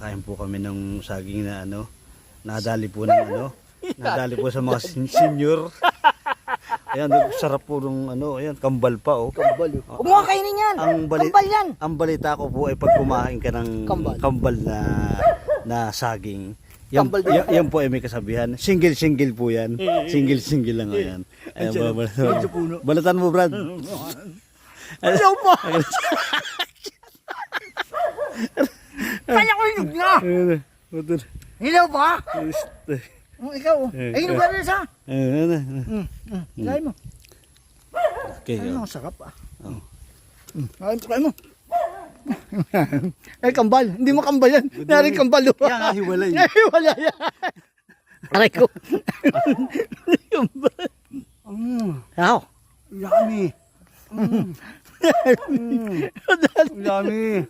Kakain po kami ng saging na ano, nadali po ng ano, nadali po sa mga senior. Ayan, sarap po ng ano, ayan, kambal pa oh. Kambal. Huwag mo kainin yan. Kambal yan. Ang balita ko po ay pag kumain ka ng kambal na saging, yan po ay may kasabihan. Single po yan. Single lang yan. Ayan, balatan mo, Brad. Ayaw pa. Kaya ko hinog na. Hilaw pa? Ikaw. Ayun ba rin sa? Ilay mo. Okay. Ano, sarap ah. Try mo. Ay, kambal. Hindi mo kambal yan. Nari kambal. Yan nga, hiwalay. Hiwalay yan. Aray ko. Kambal. Ako. Yummy. Yummy.